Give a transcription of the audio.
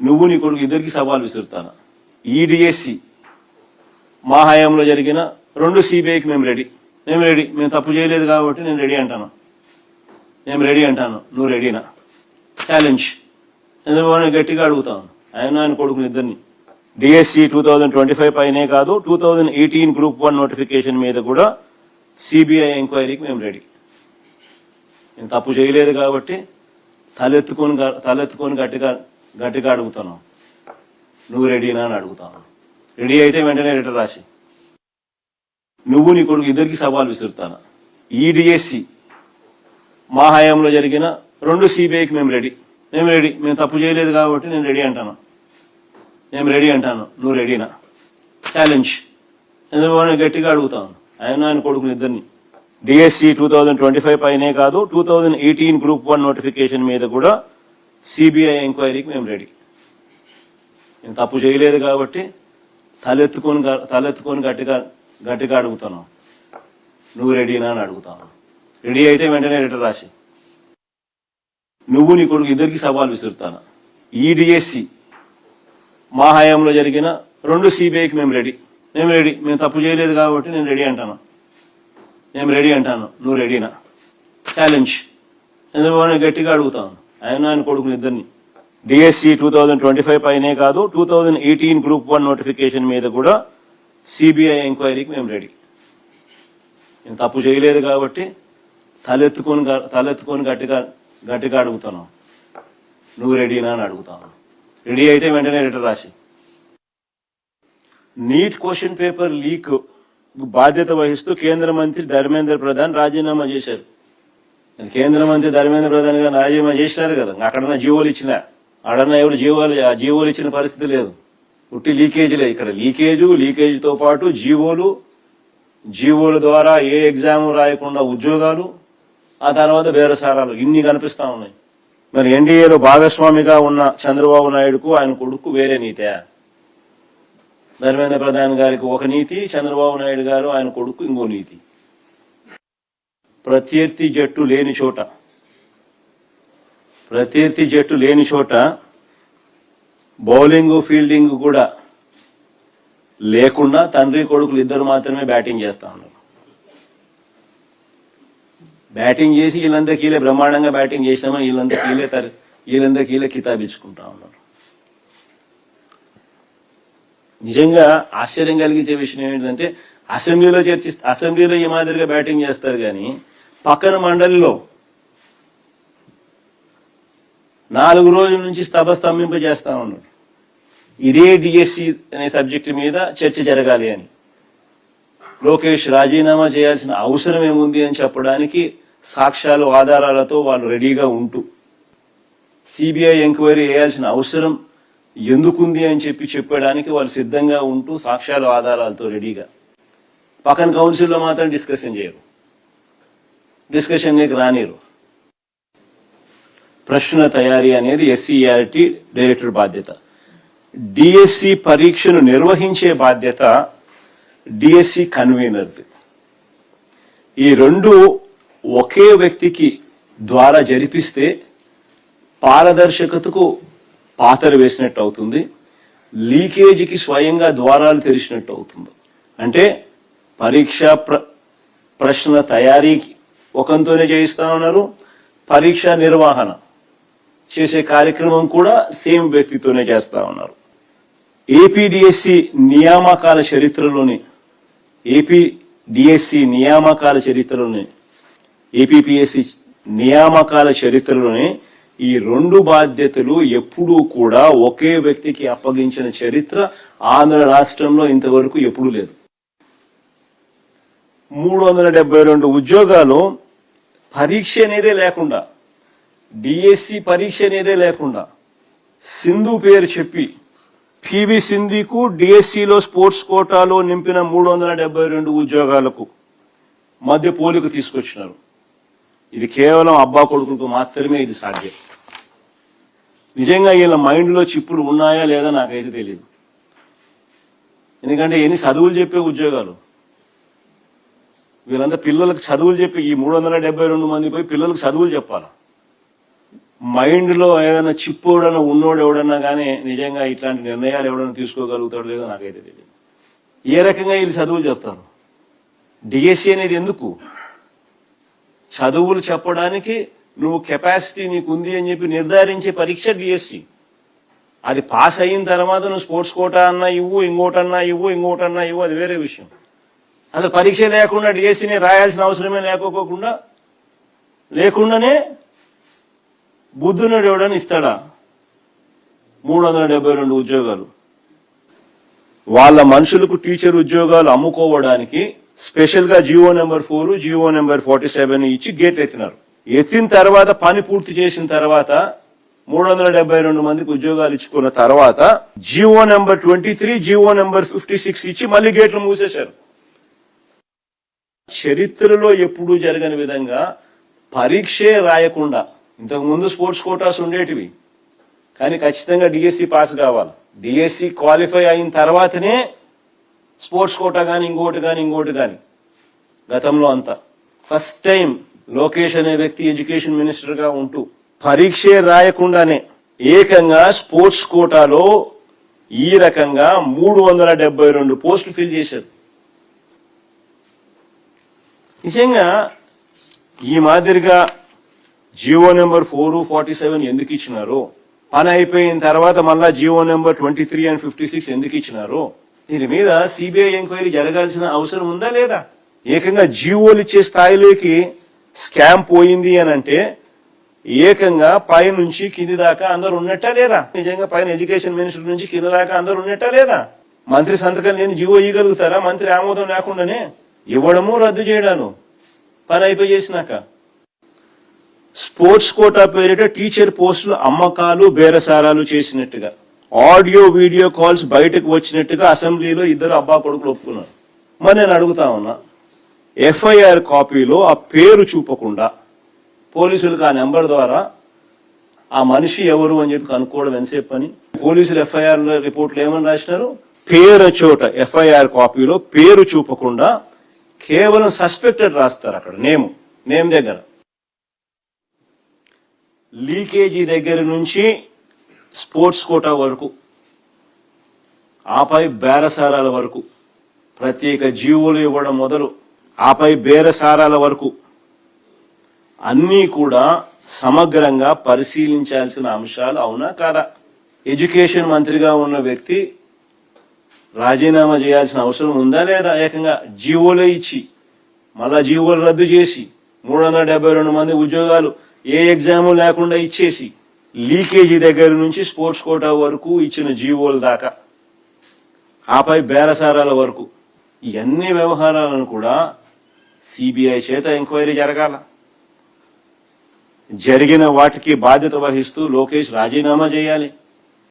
నువ్వు నీ కొడుకు ఇద్దరికి సవాల్ విసురుతాను. ఈ డిఎస్సి మా హయాంలో జరిగిన 2 సిబిఐకి మేము రెడీ. మేము తప్పు చేయలేదు కాబట్టి నేను రెడీ అంటాను. నువ్వు రెడీనా? ఛాలెంజ్ ఎందుకు గట్టిగా అడుగుతాను. ఆయన కొడుకుని ఇద్దరిని. డిఎస్సి 2025 పైనే కాదు, 2018 గ్రూప్ 1 నోటిఫికేషన్ మీద కూడా సిబిఐ ఎంక్వైరీకి మేము రెడీ. నేను తప్పు చేయలేదు కాబట్టి తలెత్తుకొని గట్టిగా అడుగుతున్నాం. నువ్వు రెడీనా అని అడుగుతాను. రెడీ అయితే వెంటనే లెటర్ రాసి నువ్వు నీ కొడుకు ఇద్దరికి సవాల్ విసురుతాను. ఈ డిఎస్సి మా హయాంలో జరిగిన 2 సిబిఐకి మేము రెడీ. మేము తప్పు చేయలేదు కాబట్టి నేను రెడీ అంటాను. నువ్వు రెడీనా? ఛాలెంజ్ ఎందుకు గట్టిగా అడుగుతాను. ఆయన కొడుకుని ఇద్దరిని. డిఎస్సి 2025 పైనే కాదు, 2018 గ్రూప్ 1 నోటిఫికేషన్ మీద కూడా సిబిఐ ఎంక్వైరీకి మేము రెడీ. నేను తప్పు చేయలేదు కాబట్టి తలెత్తుకొని గట్టిగా అడుగుతున్నాం. నువ్వు రెడీనా అని అడుగుతాను. రెడీ అయితే వెంటనే లెటర్ రాసి నువ్వు నీ కొడుకు ఇద్దరికి సవాల్ విసురుతాను. ఈ డిఎస్సి మా హయాంలో జరిగిన 2 సిబిఐకి మేము రెడీ. మేము తప్పు చేయలేదు కాబట్టి నేను రెడీ అంటాను. నువ్వు రెడీనా? ఛాలెంజ్ ఎందుకు గట్టిగా అడుగుతాను. ఆయన కొడుకుని ఇద్దరిని. డిఎస్సి 2025 పైనే కాదు, 2018 గ్రూప్ 1 నోటిఫికేషన్ మీద కూడా సిబిఐ ఎంక్వైరీకి మేము రెడీ. నేను తప్పు చేయలేదు కాబట్టి తలెత్తుకొని గట్టిగా అడుగుతున్నాం. నువ్వు రెడీనా అని అడుగుతాను. రెడీ అయితే వెంటనే లెటర్ రాసి నీట్ క్వశ్చన్ పేపర్ లీక్ బాధ్యత వహిస్తూ కేంద్ర మంత్రి ధర్మేంద్ర ప్రధాన్ రాజీనామా చేశారు. కేంద్ర మంత్రి ధర్మేంద్ర ప్రధాన్ గారు రాజీనామా చేసినారు కదా. అక్కడన్నా జీవోలు ఇచ్చినా ఆడన్నా ఎవరు జీవోలు ఇచ్చిన పరిస్థితి లేదు. ఉట్టి లీకేజీలే. ఇక్కడ లీకేజీతో పాటు జీవోల ద్వారా ఏ ఎగ్జామ్ రాయకుండా ఉద్యోగాలు, ఆ తర్వాత బేరసారాలు ఇన్ని కనిపిస్తా ఉన్నాయి. మరి ఎన్డీఏలో భాగస్వామిగా ఉన్న చంద్రబాబు నాయుడుకు ఆయన కొడుకు వేరే నీతే? ధర్మేంద్ర ప్రధాన్ గారికి ఒక నీతి, చంద్రబాబు నాయుడు గారు ఆయన కొడుకు ఇంకో నీతి. ప్రత్యర్థి జట్టు లేని చోట బౌలింగ్ ఫీల్డింగ్ కూడా లేకుండా తండ్రి కొడుకులు ఇద్దరు మాత్రమే బ్యాటింగ్ చేస్తా ఉన్నారు. బ్యాటింగ్ చేసి వీళ్ళంతా కీలే బ్రహ్మాండంగా బ్యాటింగ్ చేసినామని వీళ్ళంతా కీలే కితాబిచ్చుకుంటా ఉన్నారు. నిజంగా ఆశ్చర్యం కలిగించే విషయం ఏంటంటే అసెంబ్లీలో ఈ మాదిరిగా బ్యాటింగ్ చేస్తారు కానీ పక్కన మండలిలో 4 రోజుల నుంచి స్తంభింపజేస్తా ఉన్నారు. ఇదే డిఎస్సి అనే సబ్జెక్టు మీద చర్చ జరగాలి అని. లోకేష్ రాజీనామా చేయాల్సిన అవసరం ఏముంది అని చెప్పడానికి సాక్ష్యాలు ఆధారాలతో వాళ్ళు రెడీగా ఉంటూ, సిబిఐ ఎంక్వైరీ చేయాల్సిన అవసరం ఎందుకుంది అని చెప్పడానికి వాళ్ళు సిద్ధంగా ఉంటూ సాక్ష్యాలు ఆధారాలతో రెడీగా. పక్కన కౌన్సిల్లో మాత్రం డిస్కషన్ చేయరు, డిస్కషన్కి రానిరు. ప్రశ్న తయారీ అనేది ఎస్సీఆర్టీ డైరెక్టర్ బాధ్యత. డిఎస్సి పరీక్షను నిర్వహించే బాధ్యత డిఎస్సి కన్వీనర్ది. ఈ రెండు ఒకే వ్యక్తికి ద్వారా జరిపిస్తే పారదర్శకతకు పాతర వేసినట్టు అవుతుంది, లీకేజీకి స్వయంగా ద్వారాలు తెరిచినట్టు అవుతుంది. అంటే పరీక్ష ప్రశ్న తయారీకి ఒకంతోనే చేయిస్తా ఉన్నారు, పరీక్ష నిర్వహణ చేసే కార్యక్రమం కూడా సేమ్ వ్యక్తితోనే చేస్తా ఉన్నారు. ఏపీడిఎస్సి నియామకాల చరిత్రలోని ఏపీపీఎస్సి నియామకాల చరిత్రలోనే ఈ రెండు బాధ్యతలు ఎప్పుడూ కూడా ఒకే వ్యక్తికి అప్పగించిన చరిత్ర ఆంధ్ర రాష్ట్రంలో ఇంతవరకు ఎప్పుడూ లేదు. 372 ఉద్యోగాలు పరీక్ష అనేదే లేకుండా, డిఎస్సి పరీక్ష అనేదే లేకుండా సింధు పేరు చెప్పి పివి సింధుకు డిఎస్సిలో స్పోర్ట్స్ కోటాలో నింపిన 372 ఉద్యోగాలకు మధ్య పోలిక తీసుకొచ్చినారు. ఇది కేవలం అబ్బా కొడుకులకు మాత్రమే ఇది సాధ్యం. నిజంగా వీళ్ళ మైండ్లో చిప్పులు ఉన్నాయా లేదా నాకైతే తెలియదు. ఎందుకంటే ఎన్ని చదువులు చెప్పే ఉద్యోగాలు, వీళ్ళంతా పిల్లలకు చదువులు చెప్పి ఈ 372 మంది పోయి పిల్లలకు చదువులు చెప్పాలి. మైండ్ లో ఏదైనా చిప్పు ఎవడన్నా ఉన్నోడు ఎవడన్నా కానీ నిజంగా ఇట్లాంటి నిర్ణయాలు ఎవడన్నా తీసుకోగలుగుతాడు లేదో నాకైతే తెలియదు. ఏ రకంగా వీళ్ళు చదువులు చెప్తారు? డిఎస్సి అనేది ఎందుకు? చదువులు చెప్పడానికి నువ్వు కెపాసిటీ నీకుంది అని చెప్పి నిర్ధారించే పరీక్ష డిఎస్సి. అది పాస్ అయిన తర్వాత నువ్వు స్పోర్ట్స్ కోటా అన్నా ఇవ్వు, ఇంకోటన్నా ఇవ్వు, అది వేరే విషయం. అసలు పరీక్ష లేకుండా డిఎస్సిని రాయాల్సిన అవసరమే లేకుండానే బుద్ధునుడు ఎవడని ఇస్తాడా 372 ఉద్యోగాలు? వాళ్ళ మనుషులకు టీచర్ ఉద్యోగాలు అమ్ముకోవడానికి స్పెషల్ గా జియో నెంబర్ 4, జియో నెంబర్ 47 ఇచ్చి గేట్ ఎత్తినారు. ఎత్తిన తర్వాత పని పూర్తి చేసిన తర్వాత 372 మందికి ఉద్యోగాలు ఇచ్చుకున్న తర్వాత జియో నెంబర్ 23, జియో నెంబర్ 56 ఇచ్చి మళ్ళీ గేట్లు మూసేశారు. చరిత్రలో ఎప్పుడూ జరగని విధంగా పరీక్షే రాయకుండా, ఇంతకు ముందు స్పోర్ట్స్ కోటాస్ ఉండేటివి కానీ ఖచ్చితంగా డిఎస్సి పాస్ కావాలి. డిఎస్సి క్వాలిఫై అయిన తర్వాతనే స్పోర్ట్స్ కోటా కానీ ఇంకోటి కానీ గతంలో అంతా. ఫస్ట్ టైం లోకేష్ అనే వ్యక్తి ఎడ్యుకేషన్ మినిస్టర్ గా ఉంటూ పరీక్షే రాయకుండానే ఏకంగా స్పోర్ట్స్ కోటాలో ఈ రకంగా 372 పోస్టులు ఫిల్ చేశారు. నిజంగా ఈ మాదిరిగా జియో నెంబర్ 4, 47 ఎందుకు ఇచ్చినారో, పని అయిపోయిన తర్వాత మళ్ళా జియో నెంబర్ 23 and 56 ఎందుకు ఇచ్చినారో దీని మీద సిబిఐ ఎంక్వైరీ జరగాల్సిన అవసరం ఉందా లేదా? ఏకంగా జియోలు ఇచ్చే స్థాయిలోకి స్కామ్ పోయింది అని అంటే ఏకంగా పై నుంచి కింది దాకా అందరు ఉన్నట్టా లేదా? నిజంగా పైన ఎడ్యుకేషన్ మినిస్టర్ నుంచి కింద దాకా అందరు ఉన్నట్టా లేదా? మంత్రి సంతకం లేని జియో ఇవ్వగలుగుతారా? మంత్రి ఆమోదం లేకుండానే ఇవ్వడము, రద్దు చేయడాను పని అయిపోయి చేసినాక. స్పోర్ట్స్ కోటా పేరిట టీచర్ పోస్టులు అమ్మకాలు, బేరసారాలు చేసినట్టుగా ఆడియో వీడియో కాల్స్ బయటకు వచ్చినట్టుగా అసెంబ్లీలో ఇద్దరు అబ్బా కొడుకులు ఒప్పుకున్నారు. మరి నేను అడుగుతా ఉన్నా, ఎఫ్ఐఆర్ కాపీలో ఆ పేరు చూపకుండా పోలీసులకు ఆ నెంబర్ ద్వారా ఆ మనిషి ఎవరు అని చెప్పి కనుక్కోవడం ఎంతసేపు పని? పోలీసులు ఎఫ్ఐఆర్ రిపోర్ట్లు ఏమని రాసినారు? పేరు చోట ఎఫ్ఐఆర్ కాపీలో పేరు చూపకుండా కేవలం సస్పెక్టెడ్ రాస్తారు. అక్కడ నేమ్ దగ్గర లీకేజీ దగ్గర నుంచి స్పోర్ట్స్ కోటా వరకు, ఆపై బేరసారాల వరకు, ప్రత్యేక జీవోలు ఇవ్వడం మొదలు ఆపై బేరసారాల వరకు అన్నీ కూడా సమగ్రంగా పరిశీలించాల్సిన అంశాలు అవునా కాదా? ఎడ్యుకేషన్ మంత్రిగా ఉన్న వ్యక్తి రాజీనామా చేయాల్సిన అవసరం ఉందా లేదా? ఏకంగా జీవోలే ఇచ్చి మళ్ళా జీవోలు రద్దు చేసి 372 మంది ఉద్యోగాలు ఏ ఎగ్జాము లేకుండా ఇచ్చేసి లీకేజీ దగ్గర నుంచి స్పోర్ట్స్ కోటా వరకు ఇచ్చిన జీవోల దాకా ఆపై బేరసారాల వరకు ఇవన్నీ వ్యవహారాలను కూడా సిబిఐ చేత ఎంక్వైరీ జరగాల. జరిగిన వాటికి బాధ్యత వహిస్తూ లోకేష్ రాజీనామా చేయాలి.